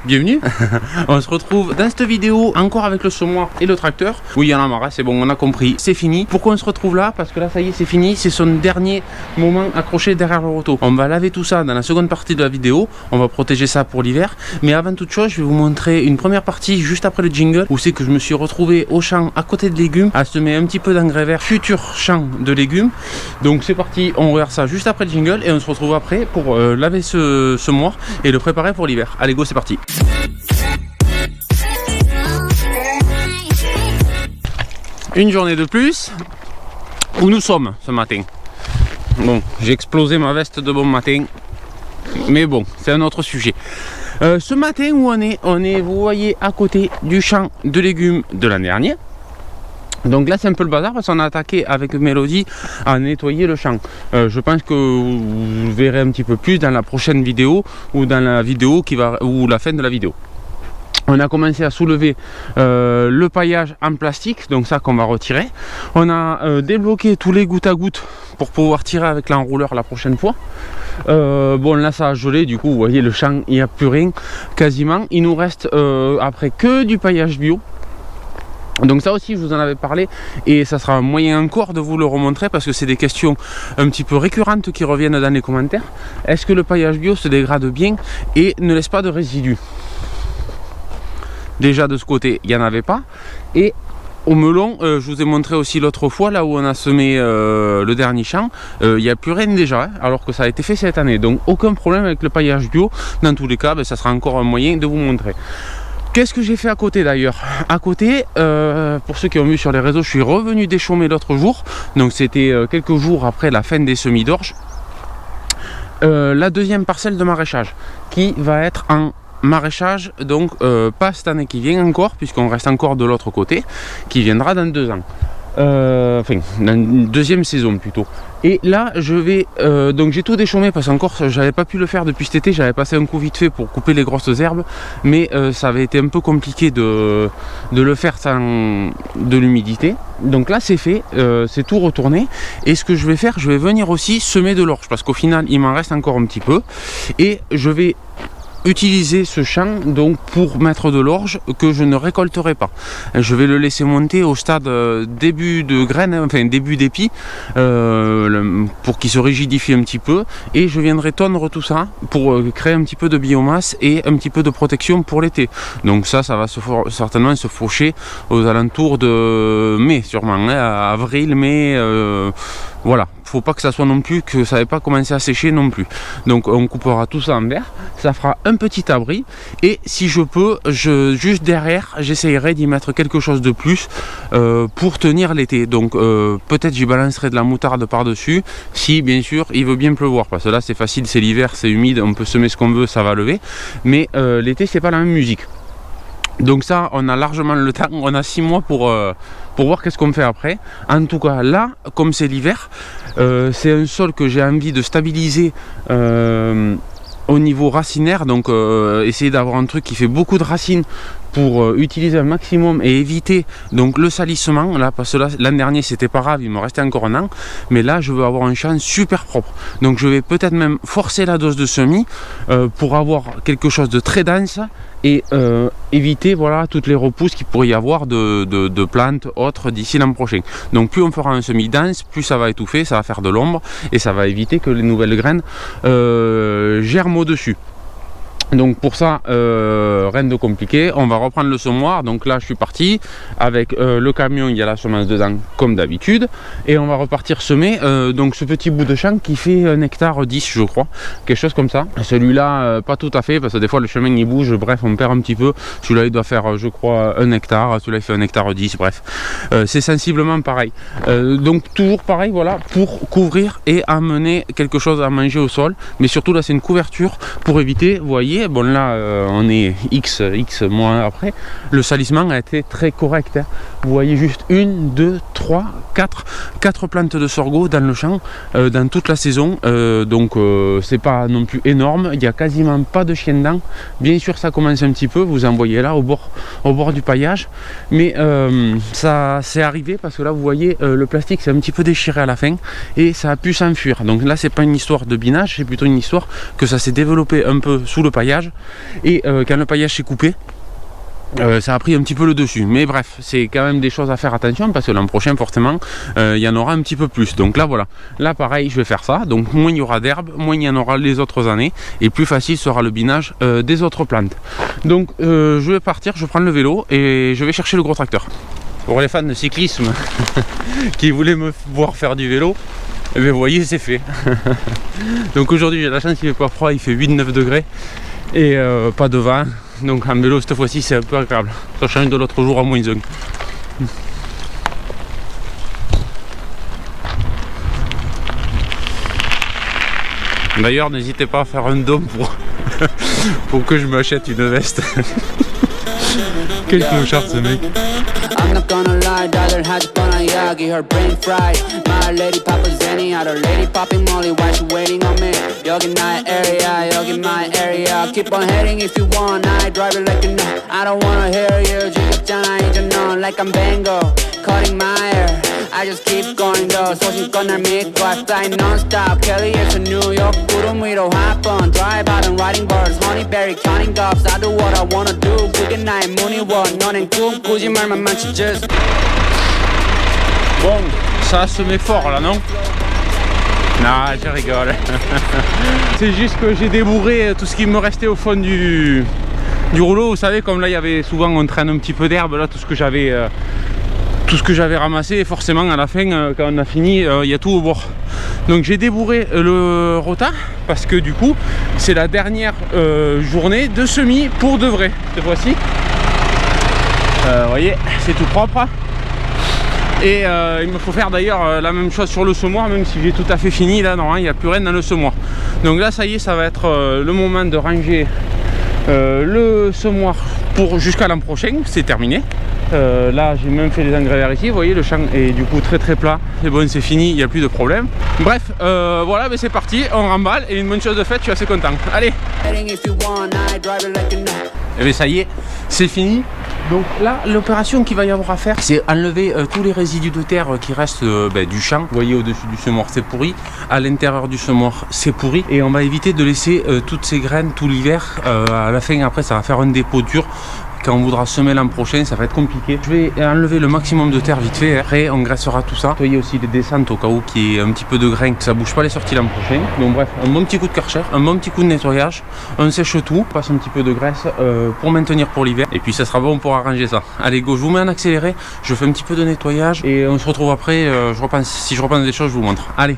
bienvenue. On se retrouve dans cette vidéo encore avec le semoir et le tracteur. Oui, il y en a marre, c'est bon, on a compris, c'est fini. Pourquoi on se retrouve là? Parce que là, ça y est, c'est fini. C'est son dernier moment accroché derrière le roto. On va laver tout ça dans la seconde partie de la vidéo. On va protéger ça pour l'hiver. Mais avant toute chose, je vais vous montrer une première partie juste après le jingle où c'est que je me suis retrouvé au champ à côté de légumes à semer un petit peu d'engrais vert, futur champ de légumes. Donc c'est parti, on regarde ça juste après le jingle et on se retrouve après pour laver ce semoir et le préparer pour l'hiver. Allez go, c'est parti. Une journée de plus où nous sommes ce matin. Bon, j'ai explosé ma veste de bon matin, mais bon, c'est un autre sujet. Ce matin où on est, vous voyez, à côté du champ de légumes de l'an dernier. Donc là c'est un peu le bazar parce qu'on a attaqué avec Mélodie à nettoyer le champ. Je pense que vous verrez un petit peu plus dans la prochaine vidéo ou dans la vidéo ou la fin de la vidéo. On a commencé à soulever le paillage en plastique, donc ça qu'on va retirer. On a débloqué tous les gouttes à gouttes pour pouvoir tirer avec l'enrouleur la prochaine fois. Bon là ça a gelé, du coup vous voyez le champ, il n'y a plus rien quasiment. Il nous reste après que du paillage bio. Donc ça aussi je vous en avais parlé et ça sera un moyen encore de vous le remontrer parce que c'est des questions un petit peu récurrentes qui reviennent dans les commentaires. Est-ce que le paillage bio se dégrade bien et ne laisse pas de résidus? Déjà de ce côté il n'y en avait pas. Et au melon, je vous ai montré aussi l'autre fois là où on a semé le dernier champ, il n'y a plus rien déjà, hein, alors que ça a été fait cette année. Donc aucun problème avec le paillage bio. Dans tous les cas, ça sera encore un moyen de vous montrer. Qu'est-ce que j'ai fait à côté d'ailleurs? À côté, pour ceux qui ont vu sur les réseaux, je suis revenu déchaumer l'autre jour. Donc c'était quelques jours après la fin des semis d'orge. La deuxième parcelle de maraîchage qui va être en maraîchage, donc pas cette année qui vient encore, puisqu'on reste encore de l'autre côté, qui viendra dans 2 ans. Enfin, dans une deuxième saison plutôt. Et là je vais donc j'ai tout déchaumé parce qu'encore j'avais pas pu le faire depuis cet été. J'avais passé un coup vite fait pour couper les grosses herbes, mais ça avait été un peu compliqué de le faire sans de l'humidité. Donc là c'est fait, c'est tout retourné. Et ce que je vais faire, je vais venir aussi semer de l'orge parce qu'au final il m'en reste encore un petit peu et je vais utiliser ce champ donc pour mettre de l'orge que je ne récolterai pas. Je vais le laisser monter au stade début de graines, enfin début d'épi, pour qu'il se rigidifie un petit peu, et je viendrai tondre tout ça pour créer un petit peu de biomasse et un petit peu de protection pour l'été. Donc ça va certainement se faucher aux alentours de mai sûrement, hein, avril, mai, voilà. Faut pas que ça soit non plus, que ça n'ait pas commencé à sécher non plus. Donc on coupera tout ça en vert, ça fera un petit abri et si je peux, juste derrière j'essayerai d'y mettre quelque chose de plus pour tenir l'été. Donc peut-être j'y balancerai de la moutarde par dessus si bien sûr il veut bien pleuvoir, parce que là c'est facile, c'est l'hiver, c'est humide, on peut semer ce qu'on veut, ça va lever, mais l'été c'est pas la même musique. Donc ça, on a largement le temps, on a 6 mois pour voir qu'est-ce qu'on fait après. En tout cas, là, comme c'est l'hiver, c'est un sol que j'ai envie de stabiliser au niveau racinaire. Donc essayer d'avoir un truc qui fait beaucoup de racines pour utiliser un maximum et éviter donc le salissement là, parce que là l'an dernier c'était pas grave, il me restait encore un an, mais là je veux avoir un champ super propre. Donc je vais peut-être même forcer la dose de semis pour avoir quelque chose de très dense et éviter voilà toutes les repousses qu'il pourrait y avoir de plantes autres d'ici l'an prochain. Donc plus on fera un semis dense, plus ça va étouffer, ça va faire de l'ombre et ça va éviter que les nouvelles graines germent au-dessus. Donc pour ça, rien de compliqué, on va reprendre le semoir. Donc là je suis parti avec le camion, il y a la semence dedans comme d'habitude, et on va repartir semer donc ce petit bout de champ qui fait 1 hectare 10 je crois, quelque chose comme ça. Celui-là pas tout à fait parce que des fois le chemin il bouge, bref on perd un petit peu. Celui-là il doit faire je crois 1 hectare, celui-là il fait 1 hectare 10, bref c'est sensiblement pareil. Donc toujours pareil, voilà, pour couvrir et amener quelque chose à manger au sol, mais surtout là c'est une couverture pour éviter, vous voyez. Bon là on est X mois après, le salissement a été très correct, hein. Vous voyez juste 1, 2, 3, 4 plantes de sorgho dans le champ dans toute la saison, donc c'est pas non plus énorme, il n'y a quasiment pas de chien dedans. Bien sûr ça commence un petit peu, vous en voyez là au bord du paillage, mais ça c'est arrivé parce que là vous voyez le plastique c'est un petit peu déchiré à la fin et ça a pu s'enfuir. Donc là c'est pas une histoire de binage, c'est plutôt une histoire que ça s'est développé un peu sous le paillage paillage, et quand le paillage s'est coupé, ça a pris un petit peu le dessus. Mais bref, c'est quand même des choses à faire attention, parce que l'an prochain forcément il y en aura un petit peu plus. Donc là voilà, là pareil je vais faire ça, donc moins il y aura d'herbe, moins il y en aura les autres années, et plus facile sera le binage des autres plantes. Donc je vais partir, je prends le vélo et je vais chercher le gros tracteur. Pour les fans de cyclisme qui voulaient me voir faire du vélo, et bien vous voyez, c'est fait. Donc aujourd'hui j'ai la chance qu'il fait pas froid, il fait 8-9 degrés et pas de vent. Donc en vélo cette fois-ci c'est un peu agréable. Ça change de l'autre jour à moins 1. D'ailleurs n'hésitez pas à faire un don pour que je m'achète une veste. Quel clochard ce mec. I'm not gonna lie, daughter had to put on Yagi, her brain fried. My lady Papa Zenny, had her lady popping Molly while she waiting on me. Yogi my area, keep on heading if you want. I drive it like you know, I don't wanna hear you. 지겹잖아 이제 넌 like I'm Bango, cutting my hair. I just keep going though, 소신껏 날 믿고 I fly non-stop, Kelly에서 뉴욕 구름 위로 hop on. Drive out and riding birds, honeyberry counting gobs. I do what I wanna do, 그게 나의 무늬원. 너넨 꿈꾸지 말만 많지 just. Bon, ça se met fort là, non? Non, je rigole. C'est juste que j'ai débourré tout ce qui me restait au fond du rouleau. Vous savez, comme là il y avait souvent, on traîne un petit peu d'herbe, là tout ce que j'avais ramassé, et forcément à la fin quand on a fini il y a tout au bord. Donc j'ai débourré le rota parce que du coup c'est la dernière journée de semis pour de vrai cette fois-ci. Vous voyez, c'est tout propre. Et il me faut faire d'ailleurs la même chose sur le semoir, même si j'ai tout à fait fini là, non, il n'y a plus rien dans le semoir. Donc là ça y est, ça va être le moment de ranger le semoir pour jusqu'à l'an prochain, c'est terminé. Là j'ai même fait les engrais verts ici, vous voyez le champ est du coup très plat, c'est bon, c'est fini, il n'y a plus de problème. Bref, voilà, mais c'est parti, on remballe et une bonne chose de faite, je suis assez content. Allez. Et bien ça y est, c'est fini. Donc là, l'opération qu'il va y avoir à faire, c'est enlever tous les résidus de terre qui restent du champ. Vous voyez, au-dessus du semoir, c'est pourri. À l'intérieur du semoir, c'est pourri. Et on va éviter de laisser toutes ces graines tout l'hiver. À la fin, après, ça va faire un dépôt dur. Quand on voudra semer l'an prochain, ça va être compliqué. Je vais enlever le maximum de terre vite fait. Après, on graissera tout ça. Nettoyer aussi les descentes au cas où qu'il y ait un petit peu de grain, que ça bouge pas les sorties l'an prochain. Donc bref, un bon petit coup de Karcher, un bon petit coup de nettoyage. On sèche tout, on passe un petit peu de graisse pour maintenir pour l'hiver. Et puis ça sera bon pour arranger ça. Allez go, je vous mets en accéléré. Je fais un petit peu de nettoyage et on se retrouve après. Si je repense des choses, je vous montre. Allez.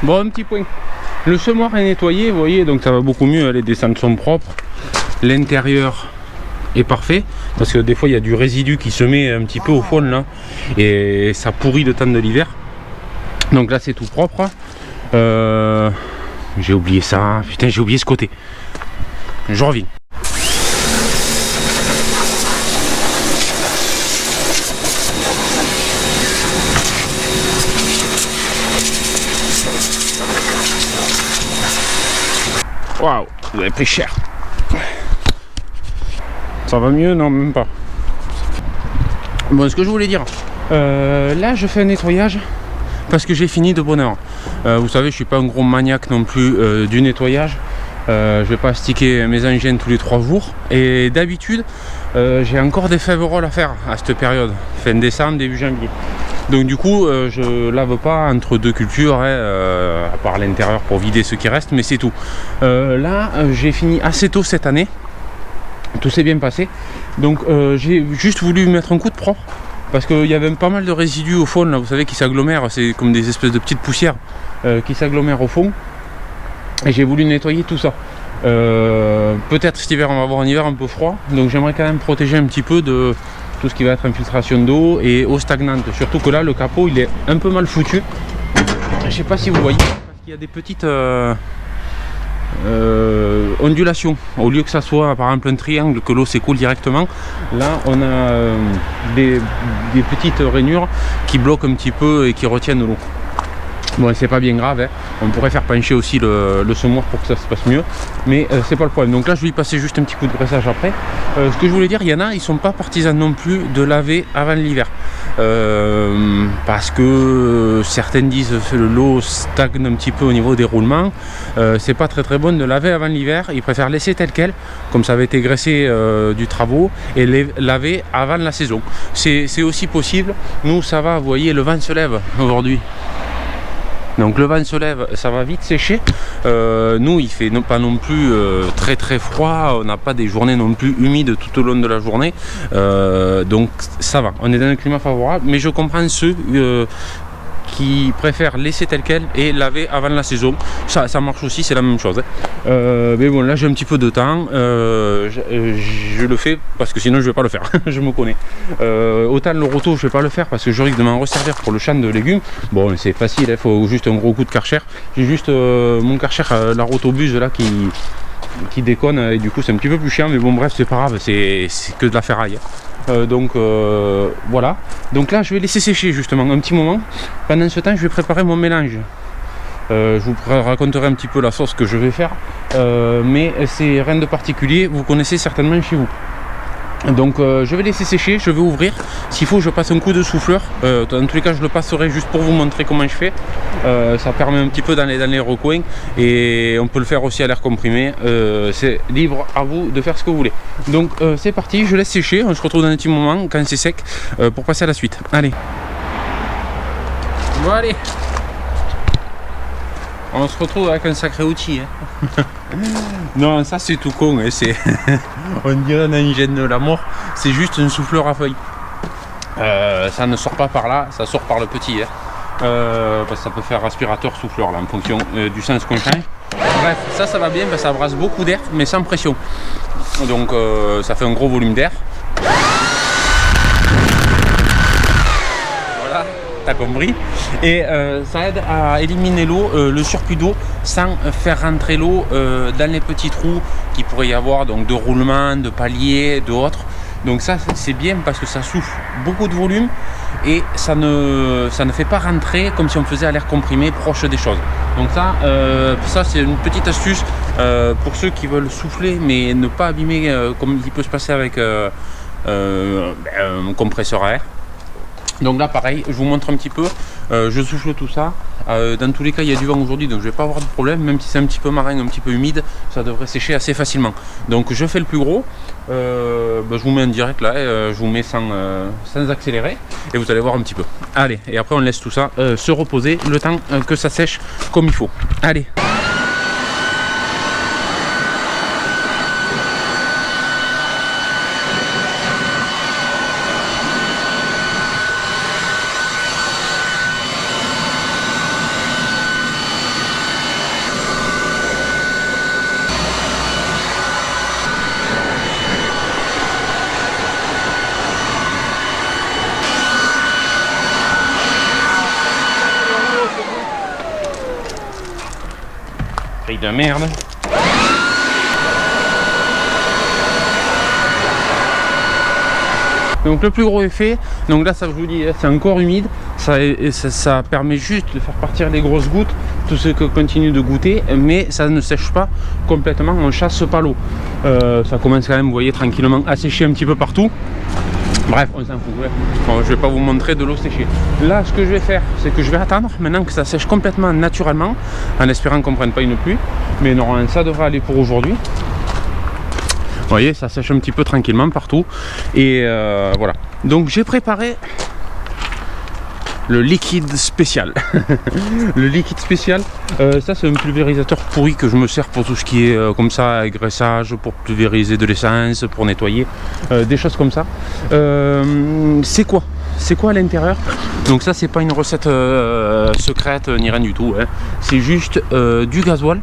Bon, un petit point. Le semoir est nettoyé, vous voyez, donc ça va beaucoup mieux. Les descentes sont propres. L'intérieur est parfait. Parce que des fois, il y a du résidu qui se met un petit peu au fond là. Et ça pourrit le temps de l'hiver. Donc là, c'est tout propre. J'ai oublié ça. Putain, j'ai oublié ce côté. Je reviens. Waouh, vous avez pris cher. Ça va mieux? Non, même pas. Bon, ce que je voulais dire, là je fais un nettoyage parce que j'ai fini de bonne heure. Vous savez, je suis pas un gros maniaque non plus du nettoyage. Je vais pas sticker mes engins tous les 3 jours. Et d'habitude, j'ai encore des févroles à faire à cette période, fin décembre, début janvier. Donc du coup, je lave pas entre deux cultures, à part l'intérieur pour vider ce qui reste, mais c'est tout. Là, j'ai fini assez tôt cette année. Tout s'est bien passé. Donc j'ai juste voulu mettre un coup de propre. Parce qu'il y avait pas mal de résidus au fond, là, vous savez, qui s'agglomèrent. C'est comme des espèces de petites poussières qui s'agglomèrent au fond. Et j'ai voulu nettoyer tout ça. Peut-être cet hiver, on va avoir un hiver un peu froid. Donc j'aimerais quand même protéger un petit peu de tout ce qui va être infiltration d'eau et eau stagnante. Surtout que là, le capot, il est un peu mal foutu. Je sais pas si vous voyez, parce qu'il y a des petites ondulation. Au lieu que ça soit par exemple un triangle, que l'eau s'écoule directement, là on a des petites rainures qui bloquent un petit peu et qui retiennent l'eau. Bon, c'est pas bien grave, hein. On pourrait faire pencher aussi le semoir pour que ça se passe mieux, mais c'est pas le problème. Donc là je vais y passer juste un petit coup de pressage après. Ce que je voulais dire, il y en a, ils sont pas partisans non plus de laver avant l'hiver, parce que certaines disent que l'eau stagne un petit peu au niveau des roulements. C'est pas très bon de laver avant l'hiver. Ils préfèrent laisser tel quel, comme ça avait été graissé du travaux, et laver avant la saison. C'est aussi possible. Nous ça va, vous voyez, le vent se lève aujourd'hui. Donc le vent se lève, ça va vite sécher. Nous il fait pas non plus très froid, on n'a pas des journées non plus humides tout au long de la journée, donc ça va, on est dans un climat favorable. Mais je comprends ceux qui préfèrent laisser tel quel et laver avant la saison. Ça marche aussi, c'est la même chose, hein. Mais bon, là j'ai un petit peu de temps, je le fais parce que sinon je vais pas le faire. Je me connais. Autant le roto je vais pas le faire parce que je risque de m'en resservir pour le champ de légumes. Bon, c'est facile, il faut juste un gros coup de Karcher. J'ai juste mon Karcher, la rotobuse là qui déconne, et du coup c'est un petit peu plus chiant, mais bon bref, c'est pas grave, c'est que de la ferraille. Donc voilà, donc là je vais laisser sécher justement un petit moment. Pendant ce temps je vais préparer mon mélange. Je vous raconterai un petit peu la sauce que je vais faire, mais c'est rien de particulier, vous connaissez certainement chez vous. Donc je vais laisser sécher, je vais ouvrir. S'il faut je passe un coup de souffleur, dans tous les cas je le passerai juste pour vous montrer comment je fais. Ça permet un petit peu dans les recoins, et on peut le faire aussi à l'air comprimé. C'est libre à vous de faire ce que vous voulez. Donc c'est parti, je laisse sécher, on se retrouve dans un petit moment quand c'est sec pour passer à la suite. Allez. Bon allez, on se retrouve avec un sacré outil, hein. Non, ça c'est tout con, hein. C'est on dirait un engin de la mort. C'est juste un souffleur à feuilles. Ça ne sort pas par là, ça sort par le petit, hein. Parce que ça peut faire aspirateur souffleur là, en fonction du sens qu'on change. Bref, ça va bien parce que ça brasse beaucoup d'air mais sans pression. Donc ça fait un gros volume d'air. T'as compris, et ça aide à éliminer l'eau, le surplus d'eau, sans faire rentrer l'eau dans les petits trous qui pourrait y avoir, donc de roulement, de paliers, d'autres. Donc ça c'est bien parce que ça souffle beaucoup de volume et ça ne fait pas rentrer comme si on faisait à l'air comprimé proche des choses. Donc ça c'est une petite astuce pour ceux qui veulent souffler mais ne pas abîmer comme il peut se passer avec un compresseur à air. Donc là pareil, je vous montre un petit peu, je souffle tout ça, dans tous les cas il y a du vent aujourd'hui donc je vais pas avoir de problème, même si c'est un petit peu marin, un petit peu humide, ça devrait sécher assez facilement. Donc je fais le plus gros, je vous mets en direct là, je vous mets sans accélérer et vous allez voir un petit peu. Allez, et après on laisse tout ça se reposer le temps que ça sèche comme il faut. Allez. De merde. Donc le plus gros effet, donc là ça je vous dis c'est encore humide, ça permet juste de faire partir les grosses gouttes, tout ce que continue de goûter, mais ça ne sèche pas complètement, on chasse pas l'eau. Ça commence quand même, vous voyez, tranquillement à sécher un petit peu partout. Bref, on s'en fout, ouais. Bon, je vais pas vous montrer de l'eau séchée. Là, ce que je vais faire, c'est que je vais attendre maintenant que ça sèche complètement naturellement, en espérant qu'on ne prenne pas une pluie. Mais normalement, ça devrait aller pour aujourd'hui. Vous voyez, ça sèche un petit peu tranquillement partout. Et voilà. Donc, j'ai préparé le liquide spécial. Le liquide spécial, ça c'est un pulvérisateur pourri que je me sers pour tout ce qui est comme ça, graissage, pour pulvériser de l'essence, pour nettoyer, des choses comme ça. C'est quoi à l'intérieur? Donc ça c'est pas une recette secrète ni rien du tout, hein. C'est juste du gasoil.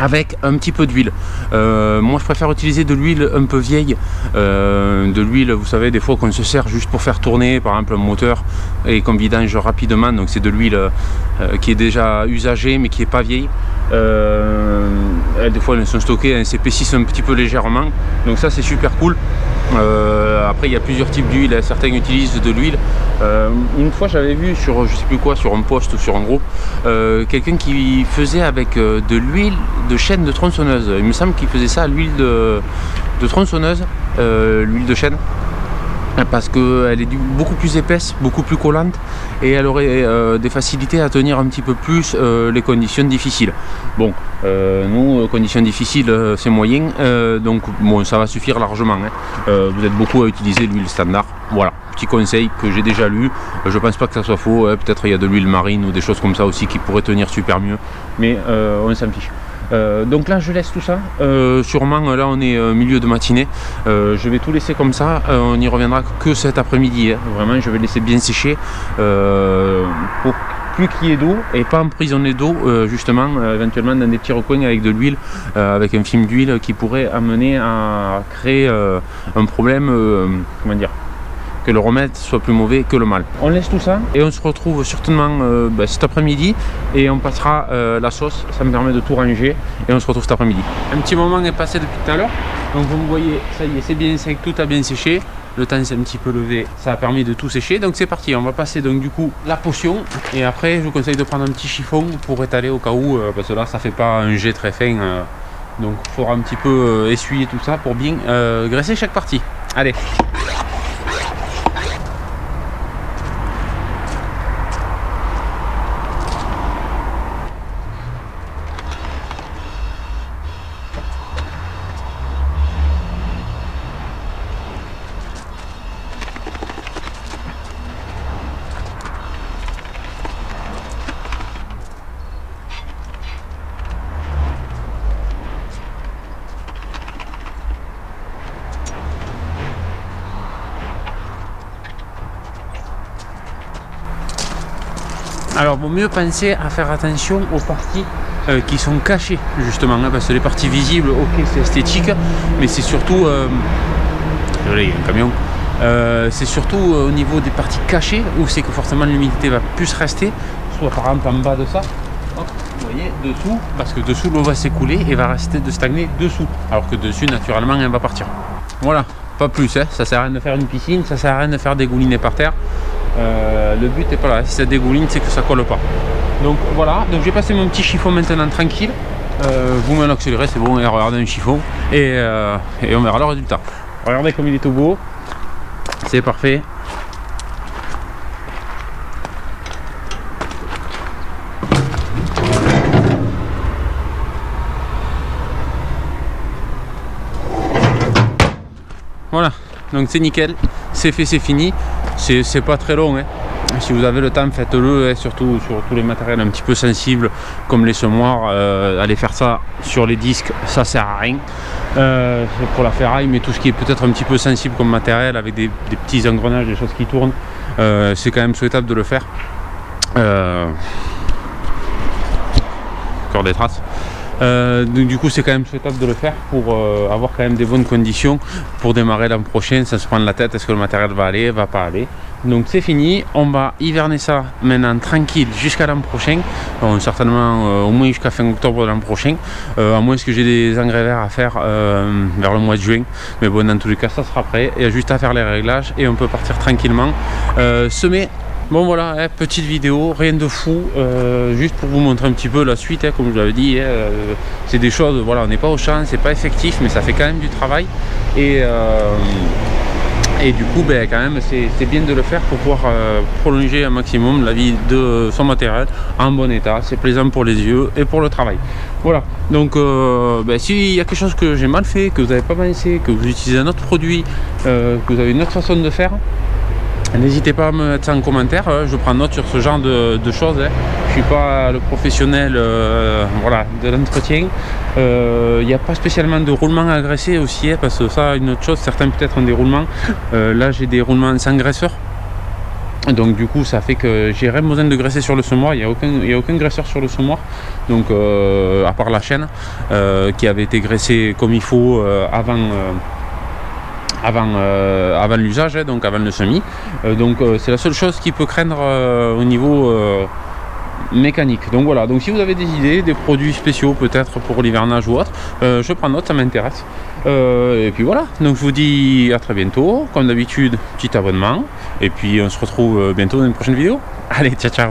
avec un petit peu d'huile. Moi je préfère utiliser de l'huile un peu vieille, de l'huile, vous savez, des fois qu'on se sert juste pour faire tourner par exemple un moteur et qu'on vidange rapidement, donc c'est de l'huile qui est déjà usagée mais qui est pas vieille. Des fois elles sont stockées, elles s'épaississent un petit peu légèrement, donc ça c'est super cool. Après il y a plusieurs types d'huile, certains utilisent de l'huile. Une fois j'avais vu sur je sais plus quoi, sur un post ou sur un groupe, quelqu'un qui faisait avec de l'huile de chêne de tronçonneuse. Il me semble qu'il faisait ça à l'huile de tronçonneuse, l'huile de chêne, parce qu'elle est beaucoup plus épaisse, beaucoup plus collante, et elle aurait des facilités à tenir un petit peu plus les conditions difficiles. Bon, nous, conditions difficiles, c'est moyen, donc bon, ça va suffire largement. Vous êtes beaucoup à utiliser l'huile standard. Voilà, petit conseil que j'ai déjà lu. Je pense pas que ça soit faux. Peut-être il y a de l'huile marine ou des choses comme ça aussi qui pourraient tenir super mieux, mais on s'en fiche. Donc là je laisse tout ça, sûrement là on est milieu de matinée, je vais tout laisser comme ça, on n'y reviendra que cet après-midi, vraiment je vais laisser bien sécher pour plus qu'il y ait d'eau et pas emprisonner d'eau, justement éventuellement dans des petits recoins avec de l'huile, avec un film d'huile qui pourrait amener à créer un problème, comment dire, que le remède soit plus mauvais que le mal. On laisse tout ça et on se retrouve certainement cet après-midi et on passera la sauce, ça me permet de tout ranger et on se retrouve cet après-midi. Un petit moment est passé depuis tout à l'heure, donc vous me voyez, ça y est, c'est bien sec, tout a bien séché, le temps s'est un petit peu levé, ça a permis de tout sécher, donc c'est parti, on va passer donc du coup la potion et après je vous conseille de prendre un petit chiffon pour étaler au cas où, parce que là ça fait pas un jet très fin, donc il faudra un petit peu essuyer tout ça pour bien graisser chaque partie. Allez. Alors vaut mieux penser à faire attention aux parties qui sont cachées justement, parce que les parties visibles, ok c'est esthétique, mais c'est surtout, désolé il y a un camion, c'est surtout au niveau des parties cachées où c'est que forcément l'humidité va plus rester, soit par exemple en bas de ça, hop, vous voyez, dessous, parce que dessous l'eau va s'écouler et va rester de stagner dessous, alors que dessus naturellement elle va partir. Voilà, pas plus, ça sert à rien de faire une piscine, ça sert à rien de faire dégouliner par terre. Le but n'est pas là, si ça dégouline c'est que ça colle pas. Donc voilà, donc j'ai passé mon petit chiffon maintenant tranquille, vous m'en accélérez, c'est bon, et regardez un chiffon et on verra le résultat. Regardez comme il est tout beau, c'est parfait. Voilà, donc c'est nickel, c'est fait, c'est fini, c'est pas très long, Si vous avez le temps, faites-le, surtout sur tous les matériels un petit peu sensibles comme les semoirs, allez faire ça sur les disques, ça sert à rien, pour la ferraille, mais tout ce qui est peut-être un petit peu sensible comme matériel avec des petits engrenages, des choses qui tournent, c'est quand même souhaitable de le faire. Encore des traces. Donc du coup c'est quand même souhaitable de le faire pour avoir quand même des bonnes conditions pour démarrer l'an prochain sans se prendre la tête, est-ce que le matériel va aller, va pas aller. Donc c'est fini, on va hiverner ça maintenant tranquille jusqu'à l'an prochain, donc, certainement au moins jusqu'à fin octobre de l'an prochain, à moins que j'ai des engrais verts à faire vers le mois de juin, mais bon dans tous les cas ça sera prêt, il y a juste à faire les réglages et on peut partir tranquillement semer. Bon voilà, petite vidéo, rien de fou, juste pour vous montrer un petit peu la suite, comme je l'avais dit, c'est des choses, voilà, on n'est pas au champ, c'est pas effectif, mais ça fait quand même du travail, et du coup, ben, quand même, c'est bien de le faire pour pouvoir prolonger un maximum la vie de son matériel en bon état, c'est plaisant pour les yeux et pour le travail. Voilà, donc ben, s'il y a quelque chose que j'ai mal fait, que vous n'avez pas pensé, que vous utilisez un autre produit, que vous avez une autre façon de faire, n'hésitez pas à me mettre ça en commentaire, je prends note sur ce genre de choses. Je suis pas le professionnel voilà, de l'entretien. Il n'y a pas spécialement de roulement à graisser aussi, parce que ça, une autre chose, certains peut-être ont des roulements. Là j'ai des roulements sans graisseur. Donc du coup ça fait que j'ai rien besoin de graisser sur le semoir, il n'y a aucun graisseur sur le semoir, donc à part la chaîne qui avait été graissée comme il faut avant l'usage, hein, donc avant le semis. Donc c'est la seule chose qui peut craindre au niveau mécanique. Donc voilà, donc si vous avez des idées, des produits spéciaux peut-être pour l'hivernage ou autre, je prends note, ça m'intéresse. Et puis voilà, donc je vous dis à très bientôt, comme d'habitude, petit abonnement, et puis on se retrouve bientôt dans une prochaine vidéo. Allez, ciao ciao.